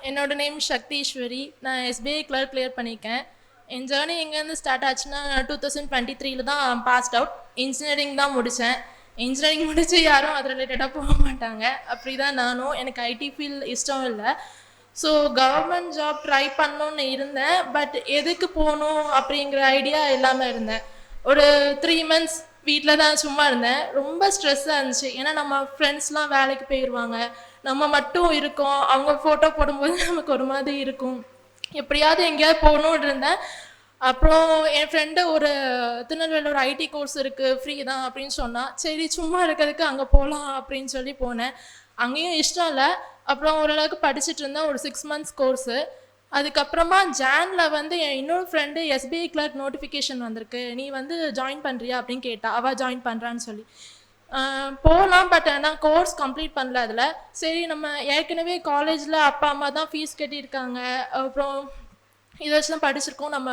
என்னோட நேம் சக்தீஸ்வரி. நான் SBI clerk clear பண்ணியிருக்கேன். என் ஜேர்னி எங்கேருந்து ஸ்டார்ட் ஆச்சுன்னா 2023 தான் பாஸ்ட் அவுட். இன்ஜினியரிங் தான் முடித்தேன். இன்ஜினியரிங் முடித்து யாரும் அது ரிலேட்டடாக போக மாட்டாங்க. அப்படி தான் நானும். எனக்கு ஐடி ஃபீல்ட் இஷ்டம் இல்லை. ஸோ கவர்மெண்ட் ஜாப் ட்ரை பண்ணணுன்னு இருந்தேன். பட் எதுக்கு போகணும் அப்படிங்கிற ஐடியா இல்லாமல் இருந்தேன். ஒரு 3 months வீட்டில் தான் சும்மா இருந்தேன். ரொம்ப ஸ்ட்ரெஸ்ஸாக இருந்துச்சு. ஏன்னா நம்ம ஃப்ரெண்ட்ஸ்லாம் வேலைக்கு போயிடுவாங்க, நம்ம மட்டும் இருக்கோம். அவங்க ஃபோட்டோ போடும்போது நமக்கு ஒரு மாதிரி இருக்கும். எப்படியாவது எங்கேயாவது போகணுன்னு இருந்தேன். அப்புறம் என் ஃப்ரெண்டு ஒரு திருநெல்வேலியில் ஒரு ஐடி கோர்ஸ் இருக்குது, ஃப்ரீ தான் அப்படின்னு சொன்னால், சரி சும்மா இருக்கிறதுக்கு அங்கே போகலாம் அப்படின்னு சொல்லி போனேன். அங்கேயும் இஷ்டம் இல்லை. அப்புறம் ஓரளவுக்கு படிச்சுட்டு இருந்தேன். ஒரு 6 months கோர்ஸு. அதுக்கப்புறமா ஜானில் வந்து என் இன்னொரு ஃப்ரெண்டு எஸ்பிஐ கிளர்க் நோட்டிஃபிகேஷன் வந்திருக்கு, நீ வந்து ஜாயின் பண்ணுறியா அப்படின்னு கேட்டா. அவள் ஜாயின் பண்ணுறான்னு சொல்லி போகலாம். பட் ஆனால் கோர்ஸ் கம்ப்ளீட் பண்ணல அதில். சரி நம்ம ஏற்கனவே காலேஜில் அப்பா அம்மா தான் ஃபீஸ் கட்டியிருக்காங்க, அப்புறம் இதை வச்சு தான் படிச்சிருக்கோம், நம்ம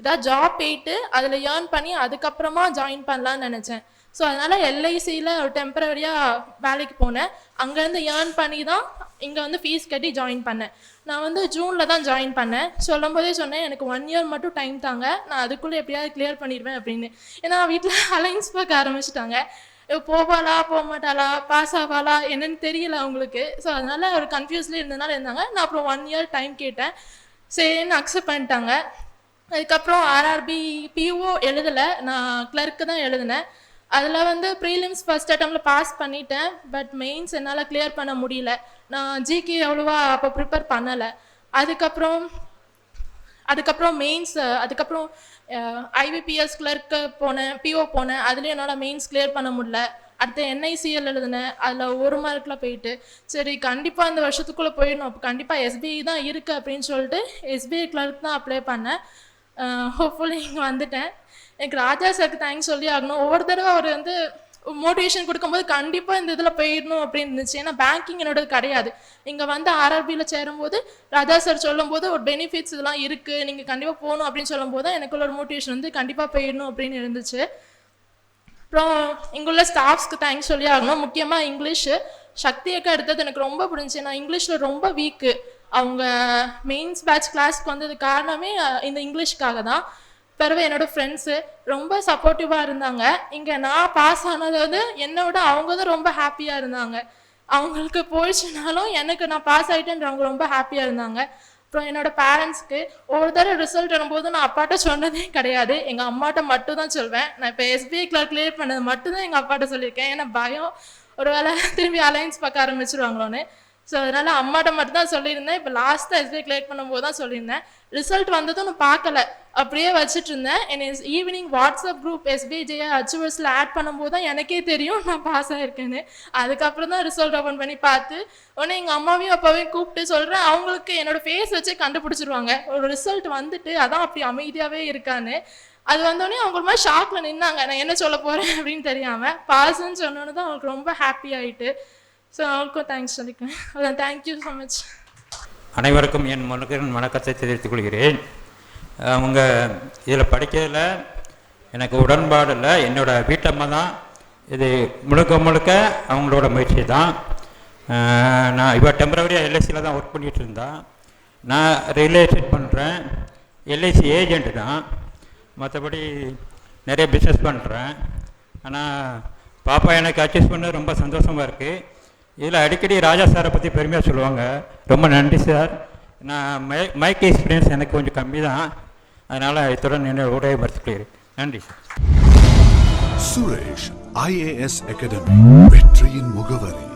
ஏதாவது ஜாப் போயிட்டு அதில் ஏர்ன் பண்ணி அதுக்கப்புறமா ஜாயின் பண்ணலான்னு நினச்சேன். ஸோ அதனால் எல்ஐசியில் ஒரு டெம்பரரியாக வேலைக்கு போனேன். அங்கேருந்து ஏர்ன் பண்ணி தான் இங்கே வந்து ஃபீஸ் கட்டி ஜாயின் பண்ணேன். நான் வந்து ஜூனில் தான் ஜாயின் பண்ணேன். சொல்லும் போதே சொன்னேன், எனக்கு 1 year மட்டும் டைம் தாங்க, நான் அதுக்குள்ளே எப்படியாவது கிளியர் பண்ணிடுவேன் அப்படின்னு. ஏன்னா வீட்டில் அலைன்ஸ் பார்க்க ஆரம்பிச்சிட்டாங்க. போவாளா போக மாட்டாளா, பாஸ் ஆவாளா என்னன்னு தெரியல அவங்களுக்கு. ஸோ அதனால் ஒரு கன்ஃபியூஸ்லேயே இருந்தாங்க. நான் அப்புறம் 1 year டைம் கேட்டேன். சரின்னு அக்செப்ட் பண்ணிட்டாங்க. அதுக்கப்புறம் ஆர்ஆர்பி பிஓ எழுதலை, நான் கிளர்க்கு தான் எழுதினேன். அதில் வந்து ப்ரீலிம்ஸ் ஃபஸ்ட் அட்டம்ப்டில் பாஸ் பண்ணிட்டேன். பட் மெயின்ஸ் என்னால் கிளியர் பண்ண முடியல. நான் ஜிகே எவ்வளோவா அப்போ ப்ரிப்பேர் பண்ணலை. அதுக்கப்புறம் மெயின்ஸ், அதுக்கப்புறம் ஐபிபிஎஸ் கிளர்க்கு போனேன், பிஓ போனேன். அதுலேயும் என்னால் மெயின்ஸ் கிளியர் பண்ண முடியல. அடுத்து என்ஐசிஎல் எழுதினேன், அதில் 1 மார்க்கில் போயிட்டு, சரி கண்டிப்பாக இந்த வருஷத்துக்குள்ளே போயிடணும், அப்போ கண்டிப்பாக எஸ்பிஐ தான் இருக்குது அப்படின்னு சொல்லிட்டு எஸ்பிஐ கிளர்க் தான் அப்ளை பண்ணேன். ஹோப்ஃபுல்லி இங்கே வந்துட்டேன். எனக்கு ராஜா சாருக்கு தேங்க்ஸ் சொல்லி ஆகணும். ஒவ்வொரு தடவை அவர் வந்து மோட்டிவேஷன் கொடுக்கும்போது கண்டிப்பாக இந்த இதில் போயிடணும் அப்படின்னு இருந்துச்சு. ஏன்னா பேங்கிங் என்னோடது கிடையாது. இங்கே வந்து ஆர்ஆர்பியில் சேரும்போது ராஜா சார் சொல்லும்போது ஒரு பெனிஃபிட்ஸ் இதெல்லாம் இருக்குது, நீங்கள் கண்டிப்பாக போகணும் அப்படின்னு சொல்லும்போது தான் எனக்குள்ள ஒரு மோட்டிவேஷன் வந்து கண்டிப்பாக போயிடணும் அப்படின்னு இருந்துச்சு. அப்புறம் இங்குள்ள ஸ்டாஃப்ஸ்க்கு தேங்க்ஸ் சொல்லி ஆகணும். முக்கியமாக இங்கிலீஷு சக்தி அக்கா எடுத்தது எனக்கு ரொம்ப பிடிச்சி. நான் இங்கிலீஷில் ரொம்ப வீக்கு. அவங்க மெயின்ஸ் பேட்ச் கிளாஸ்க்கு வந்தது காரணமே இந்த இங்கிலீஷ்க்காக தான். பிறகு என்னோடய ஃப்ரெண்ட்ஸு ரொம்ப சப்போர்ட்டிவாக இருந்தாங்க. இங்கே நான் பாஸ் ஆனது வந்து என்னோட அவங்க தான் ரொம்ப ஹாப்பியாக இருந்தாங்க. அவங்களுக்கு போயிடுச்சுனாலும் எனக்கு நான் பாஸ் ஆகிட்டேன்றவங்க ரொம்ப ஹாப்பியாக இருந்தாங்க. அப்புறம் என்னோடய பேரண்ட்ஸ்க்கு ஒவ்வொரு தடவை ரிசல்ட் வரும்போது நான் அப்பாட்ட சொன்னதே கிடையாது, எங்கள் அம்மாட்ட மட்டும் தான் சொல்வேன். நான் இப்போ எஸ்பிஐ கிளர்க் கிளியர் பண்ணது மட்டும்தான் எங்கள் அப்பாட்ட சொல்லியிருக்கேன். ஏன்னா பயம், ஒரு வேளை திரும்பி அலைன்ஸ் பார்க்க ஆரம்பிச்சிருவாங்களோன்னு. ஸோ அதனால் அம்மாட்ட மட்டும் தான் சொல்லியிருந்தேன். இப்போ லாஸ்ட்டாக எஸ்பிஐ கிளியர் பண்ணும்போது தான் சொல்லியிருந்தேன். ரிசல்ட் வந்ததும் நான் பார்க்கல, அப்படியே வச்சுட்டு இருந்தேன். என்னை evening WhatsApp group SBI JR அச்சுவர்ஸில் ஆட் பண்ணும்போது தான் எனக்கே தெரியும் நான் பாஸ் ஆகிருக்கேன்னு. அதுக்கப்புறம் தான் ரிசல்ட் ஓப்பன் பண்ணி பார்த்து உடனே எங்கள் அம்மாவையும் அப்பாவையும் கூப்பிட்டு சொல்கிறேன். அவங்களுக்கு என்னோடய ஃபேஸ் வச்சு கண்டுபிடிச்சிருவாங்க ஒரு ரிசல்ட் வந்துட்டு அதான் அப்படி அமைதியாகவே இருக்கான்னு. அது வந்தோடனே அவங்க ஒரு மாதிரி ஷாக்கில் நின்னாங்க, நான் என்ன சொல்ல போகிறேன் அப்படின்னு தெரியாமல். பாஸ்ன்னு சொன்னோன்னு தான் அவங்களுக்கு ரொம்ப ஹாப்பி ஆகிட்டு. ஸோ அவங்களுக்கும் தேங்க்ஸ் சொல்லிக்கிறேன். அதான் தேங்க்யூ ஸோ மச். அனைவருக்கும் என் வணக்கத்தை தெரிவித்துக் கொள்கிறேன். அவங்க இதில் படிக்கிறதுல எனக்கு உடன்பாடு இல்லை. என்னோடய வீட்டம்மா தான் இது முழுக்க அவங்களோட முயற்சி தான். நான் இப்போ டெம்பரவரியாக எல்ஐசியில் தான் ஒர்க் பண்ணிகிட்டு இருந்தேன். நான் ரியல் எஸ்டேட் பண்ணுறேன், எல்ஐசி ஏஜெண்ட்டு தான். மற்றபடி நிறைய பிஸ்னஸ் பண்ணுறேன். ஆனால் பாப்பா எனக்கு அச்சீவ் பண்ண ரொம்ப சந்தோஷமாக இருக்குது. இதில் அடிக்கடி ராஜா சாரை பற்றி பெருமையாக சொல்லுவாங்க. ரொம்ப நன்றி சார். நான் மைக் எக்ஸ்பீரியன்ஸ் எனக்கு கொஞ்சம் கம்மி தான், அதனால் இத்துடன் என்னோட உரையை மறுத்துக்கிறேன். நன்றி சார். சுரேஷ் IAS அகாடமி, வெற்றியின் முகவரி.